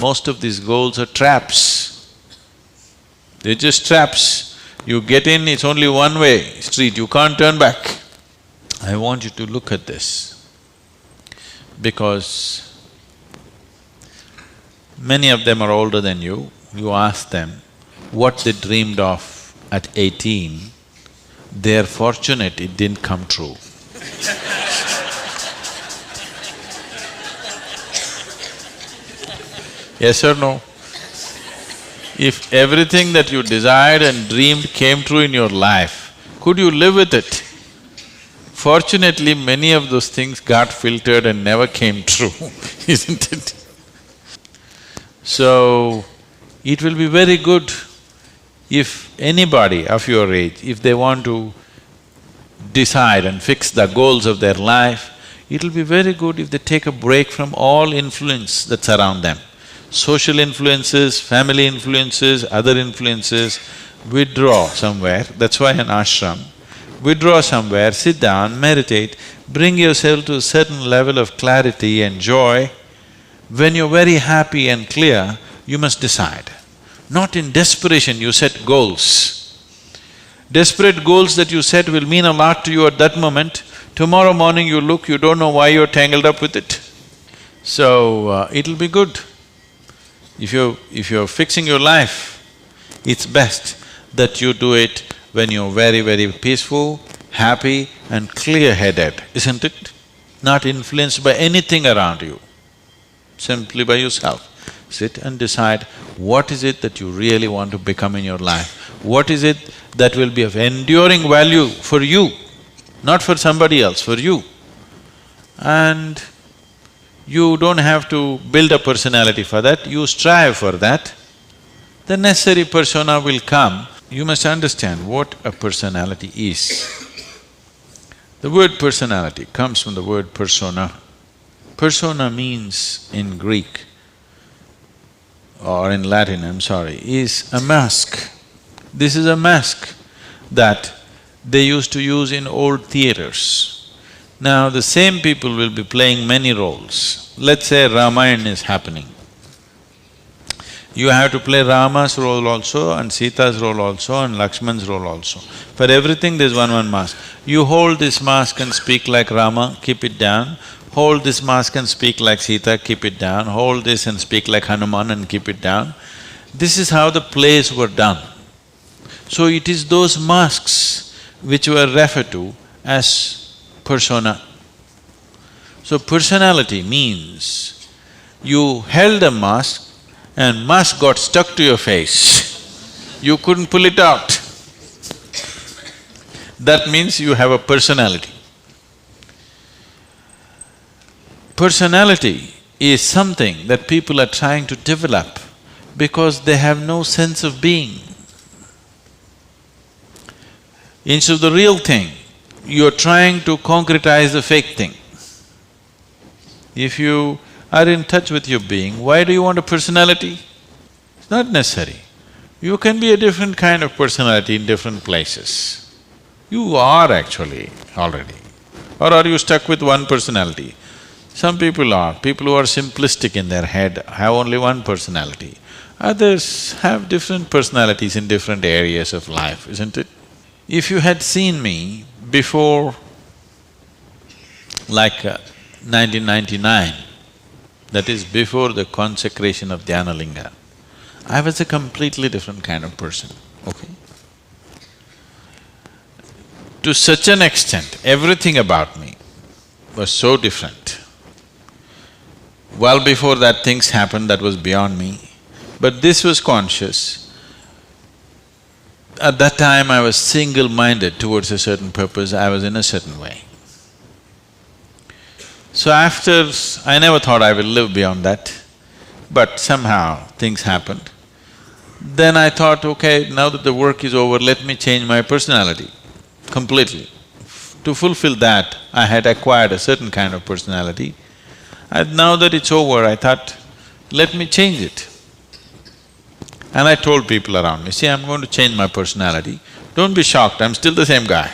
most of these goals are traps. They're just traps. You get in, it's only one-way street, you can't turn back. I want you to look at this, because many of them are older than you. You ask them what they dreamed of at 18, they're fortunate it didn't come true. Yes or no? If everything that you desired and dreamed came true in your life, could you live with it? Fortunately, many of those things got filtered and never came true, isn't it? So, it will be very good if anybody of your age, if they want to decide and fix the goals of their life, it'll be very good if they take a break from all influence that's around them. Social influences, family influences, other influences, withdraw somewhere, that's why an ashram. Withdraw somewhere, sit down, meditate, bring yourself to a certain level of clarity and joy. When you're very happy and clear, you must decide. Not in desperation you set goals. Desperate goals that you set will mean a lot to you at that moment. Tomorrow morning you look, you don't know why you're tangled up with it. So, it'll be good. If you're fixing your life, it's best that you do it when you're very, very peaceful, happy and clear-headed, isn't it? Not influenced by anything around you, simply by yourself. Sit and decide what is it that you really want to become in your life. What is it that will be of enduring value for you, not for somebody else, for you. And you don't have to build a personality for that, you strive for that. The necessary persona will come. You must understand what a personality is. The word personality comes from the word persona. Persona means in Greek or in Latin, I'm sorry, is a mask. This is a mask that they used to use in old theaters. Now, the same people will be playing many roles. Let's say Ramayana is happening. You have to play Rama's role also and Sita's role also and Lakshman's role also. For everything there's one mask. You hold this mask and speak like Rama, keep it down. Hold this mask and speak like Sita, keep it down. Hold this and speak like Hanuman and keep it down. This is how the plays were done. So it is those masks which were referred to as persona. So personality means you held a mask and mask got stuck to your face. You couldn't pull it out. That means you have a personality. Personality is something that people are trying to develop because they have no sense of being. Instead of the real thing, you're trying to concretize the fake thing. If you are in touch with your being, why do you want a personality? It's not necessary. You can be a different kind of personality in different places. You are actually already. Or are you stuck with one personality? Some people are. People who are simplistic in their head have only one personality. Others have different personalities in different areas of life, isn't it? If you had seen me before like 1999, that is before the consecration of Dhyanalinga, I was a completely different kind of person, okay? To such an extent, everything about me was so different. Well before that things happened that was beyond me, but this was conscious. At that time I was single-minded towards a certain purpose, I was in a certain way. So after… I never thought I will live beyond that, but somehow things happened. Then I thought, okay, now that the work is over, let me change my personality completely. To fulfill that, I had acquired a certain kind of personality. And now that it's over, I thought, let me change it. And I told people around me, see, I'm going to change my personality. Don't be shocked, I'm still the same guy.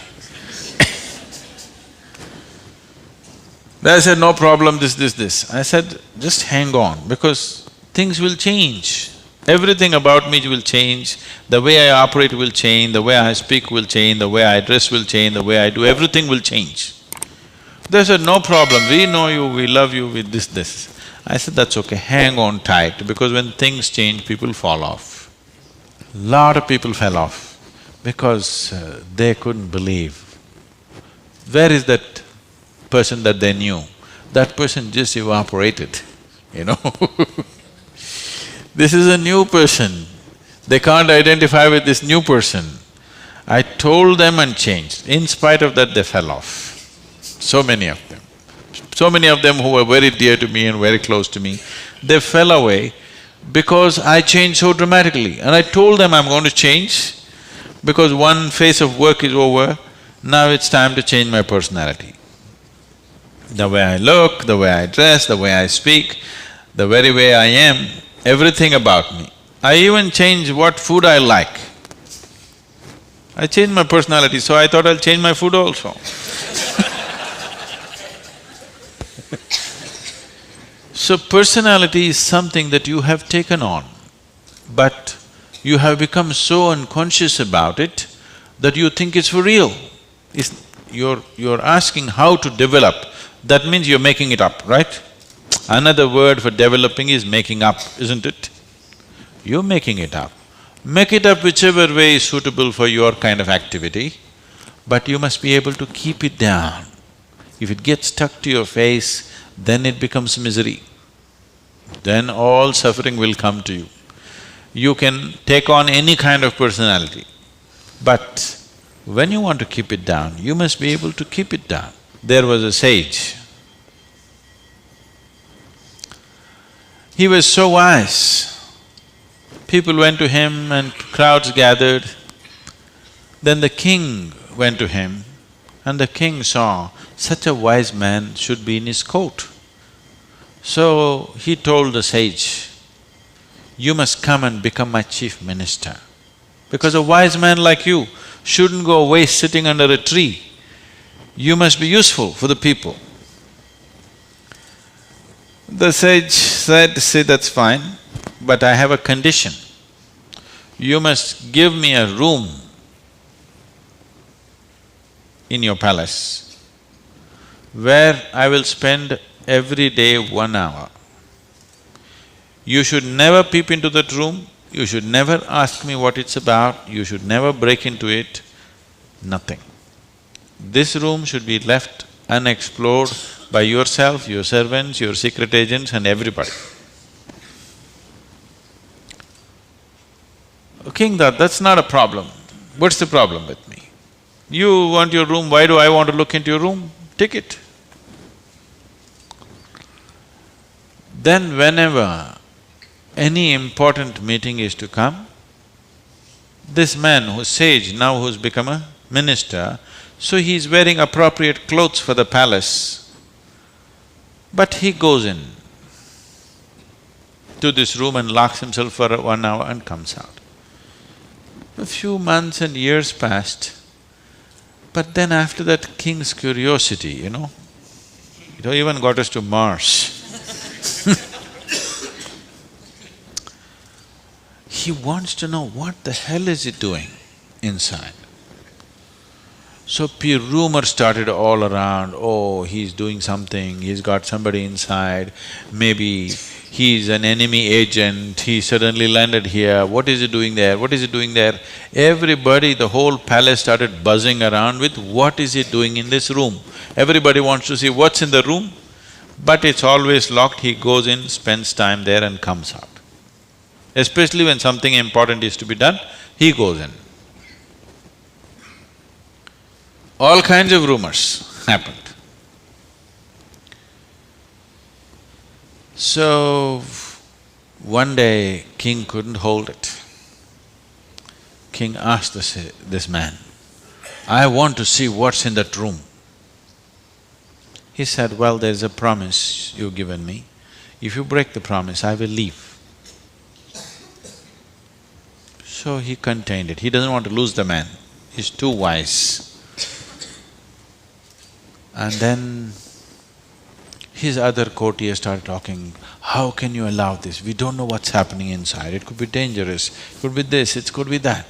They said, no problem, this. I said, just hang on, because things will change. Everything about me will change, the way I operate will change, the way I speak will change, the way I dress will change, the way I do, everything will change. They said, no problem, we know you, we love you with this. I said, that's okay, hang on tight, because when things change, people fall off. Lot of people fell off because they couldn't believe. Where is that person that they knew? That person just evaporated, you know This is a new person, they can't identify with this new person. I told them and changed. In spite of that, they fell off. So many of them. So many of them who were very dear to me and very close to me, they fell away because I changed so dramatically. And I told them I'm going to change because one phase of work is over, now it's time to change my personality. The way I look, the way I dress, the way I speak, the very way I am, everything about me. I even changed what food I like. I changed my personality, so I thought I'll change my food also So personality is something that you have taken on, but you have become so unconscious about it that you think it's for real. You're asking how to develop, that means you're making it up, right? Another word for developing is making up, isn't it? You're making it up. Make it up whichever way is suitable for your kind of activity, but you must be able to keep it down. If it gets stuck to your face, then it becomes misery. Then all suffering will come to you. You can take on any kind of personality, but when you want to keep it down, you must be able to keep it down. There was a sage. He was so wise. People went to him and crowds gathered. Then the king went to him and the king saw such a wise man should be in his court. So he told the sage, you must come and become my chief minister, because a wise man like you shouldn't go away sitting under a tree. You must be useful for the people. The sage said, see, that's fine, but I have a condition. You must give me a room in your palace where I will spend every day 1 hour. You should never peep into that room, you should never ask me what it's about, you should never break into it, nothing. This room should be left unexplored by yourself, your servants, your secret agents and everybody. King thought, that's not a problem. What's the problem with me? You want your room, why do I want to look into your room? Take it. Then whenever any important meeting is to come, this man who's sage, now who's become a minister, so he's wearing appropriate clothes for the palace, but he goes in to this room and locks himself for 1 hour and comes out. A few months and years passed, but then after that, king's curiosity, it even got us to Mars. He wants to know what the hell is he doing inside. So rumors started all around, oh, he's doing something, he's got somebody inside, maybe he's an enemy agent, he suddenly landed here, what is he doing there, what is he doing there? Everybody, the whole palace started buzzing around with what is he doing in this room. Everybody wants to see what's in the room, but it's always locked, he goes in, spends time there and comes out. Especially when something important is to be done, he goes in. All kinds of rumors happened. So, one day, king couldn't hold it. King asked this man, I want to see what's in that room. He said, well, there's a promise you've given me. If you break the promise, I will leave. So he contained it. He doesn't want to lose the man. He's too wise. And then His other courtiers started talking, how can you allow this? We don't know what's happening inside, it could be dangerous, it could be this, it could be that.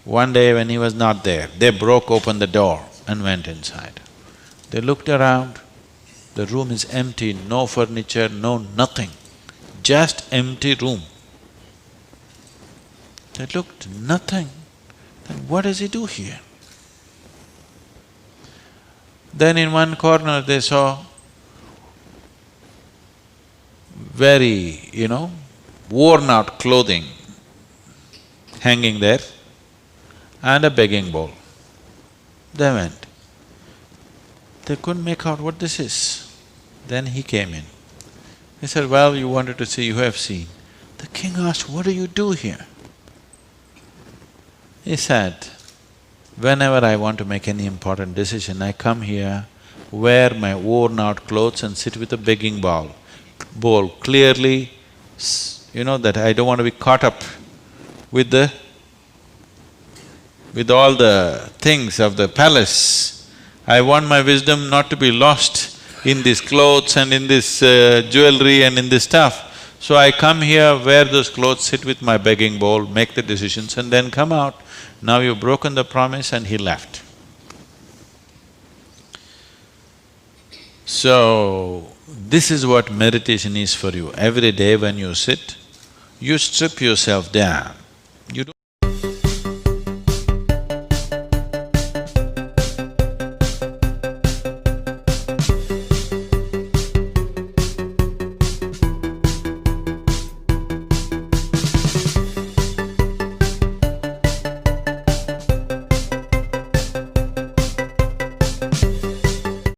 One day when he was not there, they broke open the door and went inside. They looked around, the room is empty, no furniture, no nothing, just empty room. They looked, nothing. Then what does he do here? Then in one corner they saw very, worn out clothing hanging there and a begging bowl. They went. They couldn't make out what this is. Then he came in. He said, well, you wanted to see, you have seen. The king asked, what do you do here? He said, whenever I want to make any important decision, I come here, wear my worn out clothes and sit with a begging bowl clearly, that I don't want to be caught up with all the things of the palace. I want my wisdom not to be lost in these clothes and in this jewelry and in this stuff. So I come here, wear those clothes, sit with my begging bowl, make the decisions and then come out. Now you've broken the promise, and he left. So, this is what meditation is for you. Every day when you sit, you strip yourself down.